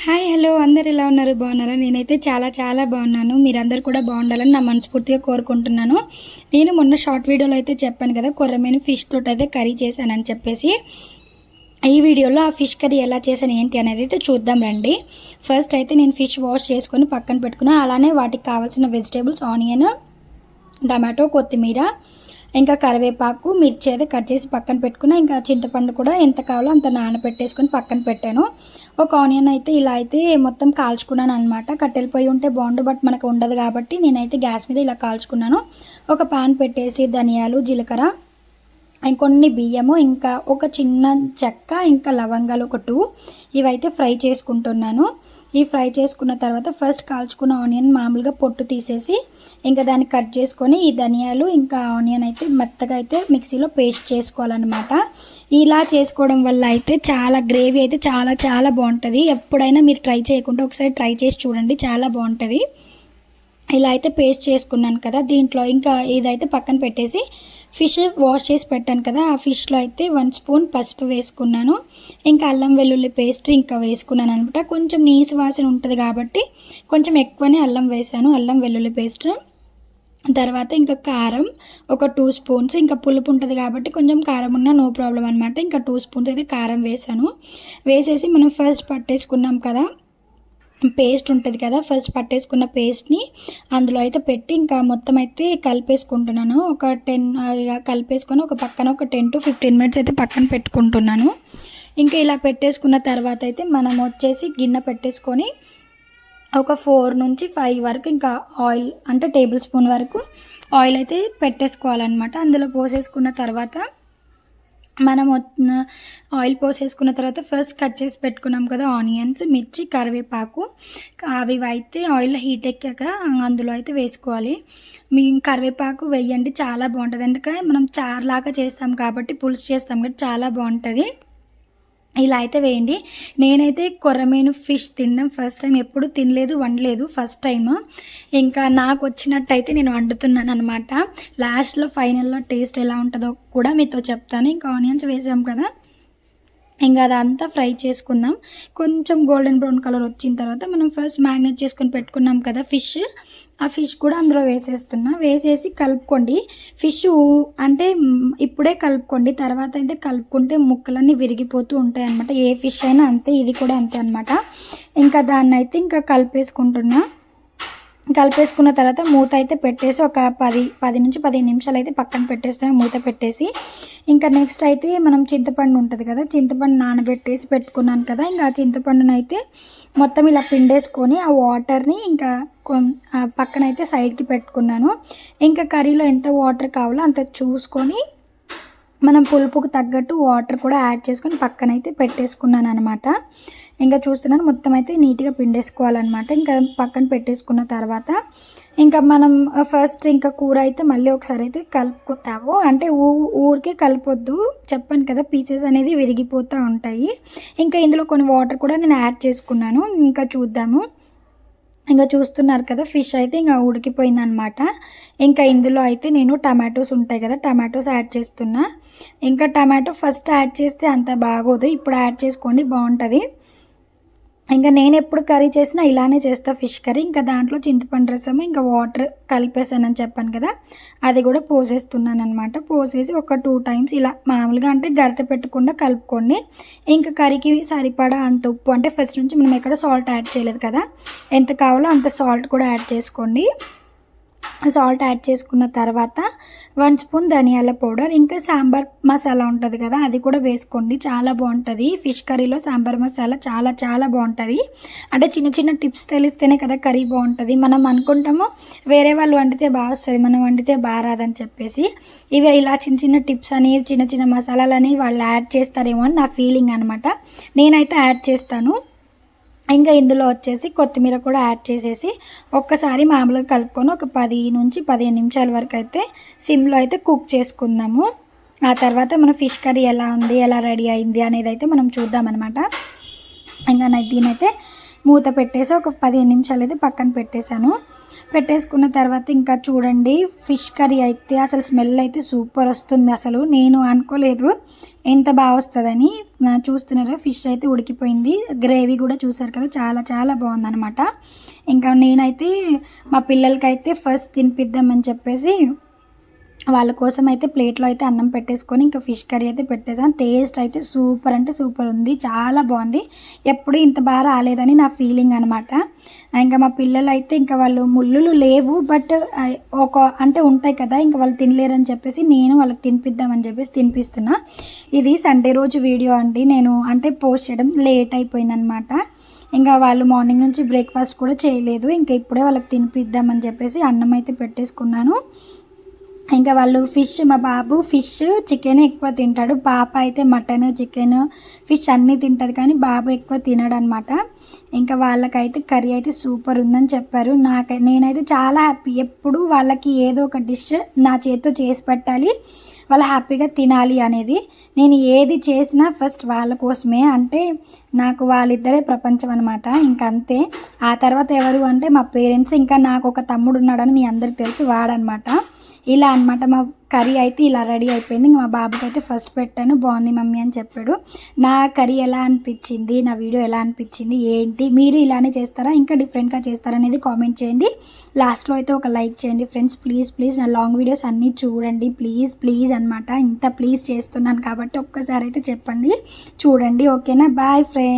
Hi hello అందరు ఎలా ఉన్నారు? బాగున్నారా? నేనైతే చాలా చాలా బాగున్నాను. మీరందరూ కూడా బాగుండాలని నా మనస్ఫూర్తిగా కోరుకుంటున్నాను. నేను మొన్న షార్ట్ వీడియోలో అయితే చెప్పాను కదా, కొర్రమీను ఫిష్ తోటి అయితే కర్రీ చేశానని చెప్పేసి. ఈ వీడియోలో ఆ ఫిష్ కర్రీ ఎలా చేశాను ఏంటి అనేది అయితే చూద్దాం రండి. ఫస్ట్ అయితే నేను ఫిష్ వాష్ చేసుకొని పక్కన పెట్టుకున్నాను. అలానే వాటికి కావాల్సిన వెజిటేబుల్స్ ఆనియన్, టమాటో, కొత్తిమీర, ఇంకా కరివేపాకు, మిర్చి అయితే కట్ చేసి పక్కన పెట్టుకున్నా. ఇంకా చింతపండు కూడా ఎంత కావాలో అంత నానబెట్టేసుకొని పక్కన పెట్టాను. ఒక ఆనియన్ అయితే ఇలా అయితే మొత్తం కాల్చుకున్నాను అనమాట. కట్టెల పొయ్యి ఉంటే బాగుండు, బట్ మనకు ఉండదు కాబట్టి నేనైతే గ్యాస్ మీద ఇలా కాల్చుకున్నాను. ఒక పాన్ పెట్టేసి ధనియాలు, జీలకర్ర, ఇంకొన్ని బియ్యము, ఇంకా ఒక చిన్న చెక్క, ఇంకా లవంగాలు ఒక 2 ఇవైతే ఫ్రై చేసుకుంటున్నాను. ఈ ఫ్రై చేసుకున్న తర్వాత ఫస్ట్ కాల్చుకున్న ఆనియన్ మామూలుగా పొట్టు తీసేసి ఇంకా దాన్ని కట్ చేసుకొని ఈ ధనియాలు ఇంకా ఆనియన్ అయితే మెత్తగా అయితే మిక్సీలో పేస్ట్ చేసుకోవాలన్నమాట. ఇలా చేసుకోవడం వల్ల అయితే చాలా గ్రేవీ అయితే చాలా చాలా బాగుంటుంది. ఎప్పుడైనా మీరు ట్రై చేయకుండా ఒకసారి ట్రై చేసి చూడండి, చాలా బాగుంటుంది. ఇలా అయితే పేస్ట్ చేసుకున్నాను కదా, దీంట్లో ఇంకా ఇదైతే పక్కన పెట్టేసి ఫిష్ వాష్ చేసి పెట్టాను కదా, ఆ ఫిష్లో అయితే 1 స్పూన్ పసుపు వేసుకున్నాను. ఇంకా అల్లం వెల్లుల్లి పేస్ట్ ఇంకా వేసుకున్నాను అనమాట. కొంచెం నీసు వాసన ఉంటుంది కాబట్టి కొంచెం ఎక్కువనే అల్లం వేసాను, అల్లం వెల్లుల్లి పేస్ట్. తర్వాత ఇంకా కారం ఒక 2 స్పూన్స్, ఇంకా పులుపు ఉంటుంది కాబట్టి కొంచెం కారం ఉన్నా నో ప్రాబ్లం అనమాట. ఇంకా 2 స్పూన్స్ అయితే కారం వేసాను. వేసేసి మనం ఫస్ట్ పట్టేసుకున్నాం కదా పేస్ట్ ఉంటుంది కదా, ఫస్ట్ పట్టేసుకున్న పేస్ట్ని అందులో అయితే పెట్టి ఇంకా మొత్తం అయితే కలిపేసుకుంటున్నాను. ఒక 10 కలిపేసుకొని ఒక పక్కన ఒక 10 to 15 మినిట్స్ అయితే పక్కన పెట్టుకుంటున్నాను. ఇంకా ఇలా పెట్టేసుకున్న తర్వాత అయితే మనం వచ్చేసి గిన్నె పెట్టేసుకొని ఒక 4 నుంచి 5 వరకు ఇంకా ఆయిల్ అంటే టేబుల్ స్పూన్ వరకు ఆయిల్ అయితే పెట్టేసుకోవాలన్నమాట. అందులో పోసేసుకున్న తర్వాత మనం ఆయిల్ పోసేసుకున్న తర్వాత ఫస్ట్ కట్ చేసి పెట్టుకున్నాం కదా ఆనియన్స్, మిర్చి, కరివేపాకు, అవి అయితే ఆయిల్లో హీట్ ఎక్కాక అందులో అయితే వేసుకోవాలి. మీ కరివేపాకు వేయండి, చాలా బాగుంటుంది. ఎందుకంటే మనం చారులాగా చేస్తాం కాబట్టి, పులుసు చేస్తాం కాబట్టి చాలా బాగుంటుంది. ఇలా అయితే వేయండి. నేనైతే కొర్రమీను ఫిష్ తినడం ఫస్ట్ టైం, ఎప్పుడు తినలేదు, వండలేదు, ఫస్ట్ టైం. ఇంకా నాకు వచ్చినట్టయితే నేను వండుతున్నాను అనమాట. లాస్ట్లో ఫైనల్లో టేస్ట్ ఎలా ఉంటుందో కూడా మీతో చెప్తాను. ఇంకా ఆనియన్స్ వేసాం కదా, ఇంకా అదంతా ఫ్రై చేసుకుందాం. కొంచెం గోల్డెన్ బ్రౌన్ కలర్ వచ్చిన తర్వాత మనం ఫస్ట్ మ్యాగ్నేట్ చేసుకొని పెట్టుకున్నాం కదా ఫిష్, ఆ ఫిష్ కూడా అందులో వేసేసి కలుపుకోండి. ఫిష్ అంటే ఇప్పుడే కలుపుకోండి, తర్వాత అయితే కలుపుకుంటే ముక్కలన్నీ విరిగిపోతూ ఉంటాయి అన్నమాట. ఏ ఫిష్ అయినా అంతే, ఇది కూడా అంతే అనమాట. ఇంకా దాన్ని అయితే ఇంకా కలిపేసుకున్న తర్వాత మూత అయితే పెట్టేసి ఒక 10 నుంచి 15 నిమిషాలు అయితే పక్కన పెట్టేస్తున్నాం మూత పెట్టేసి. ఇంకా నెక్స్ట్ అయితే మనం చింతపండు ఉంటుంది కదా, చింతపండు నానబెట్టేసి పెట్టుకున్నాను కదా, ఇంకా ఆ చింతపండును అయితే మొత్తం ఇలా పిండేసుకొని ఆ వాటర్ని ఇంకా పక్కన అయితే సైడ్కి పెట్టుకున్నాను. ఇంకా కర్రీలో ఎంత వాటర్ కావాలో అంత చూసుకొని మనం పులుపుకు తగ్గట్టు వాటర్ కూడా యాడ్ చేసుకొని పక్కనైతే పెట్టేసుకున్నాను అనమాట. ఇంకా చూస్తున్నాను మొత్తం అయితే నీట్గా పిండేసుకోవాలన్నమాట. ఇంకా పక్కన పెట్టేసుకున్న తర్వాత ఇంకా మనం ఫస్ట్ ఇంకా కూర అయితే మళ్ళీ ఒకసారి అయితే కలుపుతాము. అంటే ఊరికే కలపొద్దు, చెప్పాను కదా పీసెస్ అనేది విరిగిపోతూ ఉంటాయి. ఇంకా ఇందులో కొన్ని వాటర్ కూడా నేను యాడ్ చేసుకున్నాను. ఇంకా చూద్దాము. ఇంకా చూస్తున్నారు కదా ఫిష్ అయితే ఇంకా ఉడికిపోయిందనమాట. ఇంకా ఇందులో అయితే నేను టమాటోస్ ఉంటాయి కదా, టమాటోస్ యాడ్ చేస్తున్నా. ఇంకా టమాటో ఫస్ట్ యాడ్ చేస్తే అంత బాగోదు, ఇప్పుడు యాడ్ చేసుకోండి, బాగుంటుంది. ఇంకా నేను ఎప్పుడు కర్రీ చేసినా ఇలానే చేస్తా ఫిష్ కర్రీ. ఇంకా దాంట్లో చింతపండు రసము ఇంకా వాటర్ కలిపేసానని చెప్పాను కదా, అది కూడా పోసేస్తున్నాను అనమాట. పోసేసి ఒక 2 టైమ్స్ ఇలా మామూలుగా అంటే గరిటె పెట్టకుండా కలుపుకోండి. ఇంకా కర్రీకి సరిపడా అంత ఉప్పు, అంటే ఫస్ట్ నుంచి మనం ఎక్కడ సాల్ట్ యాడ్ చేయలేదు కదా, ఎంత కావాలో అంత సాల్ట్ కూడా యాడ్ చేసుకోండి. సాల్ట్ యాడ్ చేసుకున్న తర్వాత 1 స్పూన్ ధనియాల పౌడర్, ఇంకా సాంబార్ మసాలా ఉంటుంది కదా, అది కూడా వేసుకోండి, చాలా బాగుంటుంది. ఫిష్ కర్రీలో సాంబార్ మసాలా చాలా చాలా బాగుంటుంది. అంటే చిన్న చిన్న టిప్స్ తెలిస్తేనే కదా కర్రీ బాగుంటుంది. మనం అనుకుంటాము వేరే వాళ్ళు వండితే బాగా వస్తుంది, మనం వండితే బాగా రాదని చెప్పేసి. ఇవి ఇలా చిన్న చిన్న టిప్స్ అని, చిన్న చిన్న మసాలాలని వాళ్ళు యాడ్ చేస్తారేమో అని నా ఫీలింగ్ అనమాట. నేనైతే యాడ్ చేస్తాను. ఇంకా ఇందులో వచ్చేసి కొత్తిమీర కూడా యాడ్ చేసేసి ఒక్కసారి మామూలుగా కలుపుకొని ఒక 10 నుంచి 15 నిమిషాల వరకు అయితే సిమ్లో అయితే కుక్ చేసుకుందాము. ఆ తర్వాత మన ఫిష్ కర్రీ ఎలా ఉంది, ఎలా రెడీ అయింది అనేది అయితే మనం చూద్దామన్నమాట. ఇంకా దీనైతే మూత పెట్టేసి ఒక 15 నిమిషాలు అయితే పక్కన పెట్టేశాను. పెట్టేసుకున్న తర్వాత ఇంకా చూడండి ఫిష్ కర్రీ అయితే అసలు స్మెల్ అయితే సూపర్ వస్తుంది. అసలు నేను అనుకోలేదు ఎంత బాగా వస్తుందని. చూస్తున్నారా ఫిష్ అయితే ఉడికిపోయింది, గ్రేవీ కూడా చూసారు కదా చాలా చాలా బాగుందనమాట. ఇంకా నేనైతే మా పిల్లలకైతే ఫస్ట్ తినిపిద్దామని చెప్పేసి వాళ్ళ కోసం అయితే ప్లేట్లో అయితే అన్నం పెట్టేసుకొని ఇంకా ఫిష్ కర్రీ అయితే పెట్టేసాను. టేస్ట్ అయితే సూపర్ అంటే సూపర్ ఉంది, చాలా బాగుంది. ఎప్పుడు ఇంత బాగా రాలేదని నా ఫీలింగ్ అనమాట. ఇంకా మా పిల్లలు అయితే ఇంకా వాళ్ళు ముళ్ళులు లేవు బట్ ఒక అంటే ఉంటాయి కదా, ఇంకా వాళ్ళు తినలేరని చెప్పేసి నేను వాళ్ళకి తినిపిద్దామని చెప్పేసి తినిపిస్తున్నా. ఇది సండే రోజు వీడియో అండి, నేను అంటే పోస్ట్ చేయడం లేట్ అయిపోయిందనమాట. ఇంకా వాళ్ళు మార్నింగ్ నుంచి బ్రేక్ఫాస్ట్ కూడా చేయలేదు. ఇంకా ఇప్పుడే వాళ్ళకి తినిపిద్దామని చెప్పేసి అన్నం అయితే పెట్టేసుకున్నాను. ఇంకా వాళ్ళు ఫిష్, మా బాబు ఫిష్ చికెన్ ఎక్కువ తింటాడు, పాప అయితే మటన్ చికెన్ ఫిష్ అన్నీ తింటుంది కానీ బాబు ఎక్కువ తినడు అనమాట. ఇంకా వాళ్ళకైతే కర్రీ అయితే సూపర్ ఉందని చెప్పారు. నేనైతే చాలా హ్యాపీ, ఎప్పుడు వాళ్ళకి ఏదో ఒక డిష్ నా చేతితో చేసి పెట్టాలి, వాళ్ళు హ్యాపీగా తినాలి అనేది. నేను ఏది చేసినా ఫస్ట్ వాళ్ళ కోసమే, అంటే నాకు వాళ్ళిద్దరే ప్రపంచం అనమాట. ఇంకంతే. ఆ తర్వాత ఎవరు అంటే మా పేరెంట్స్. ఇంకా నాకు ఒక తమ్ముడు ఉన్నాడని మీ అందరికి తెలిసి వాడనమాట. ఇలా అనమాట మా కర్రీ అయితే ఇలా రెడీ అయిపోయింది. ఇంకా మా బాబుకి అయితే ఫస్ట్ పెట్టాను, బాగుంది మమ్మీ అని చెప్పాడు. నా కర్రీ ఎలా అనిపించింది, నా వీడియో ఎలా అనిపించింది ఏంటి, మీరు ఇలానే చేస్తారా ఇంకా డిఫరెంట్గా చేస్తారా అనేది కామెంట్ చేయండి. లాస్ట్లో అయితే ఒక లైక్ చేయండి ఫ్రెండ్స్. ప్లీజ్ నా లాంగ్ వీడియోస్ అన్నీ చూడండి ప్లీజ్ అనమాట. ఇంత ప్లీజ్ చేస్తున్నాను కాబట్టి ఒక్కసారి అయితే చెప్పండి, చూడండి. ఓకేనా? Bye friends.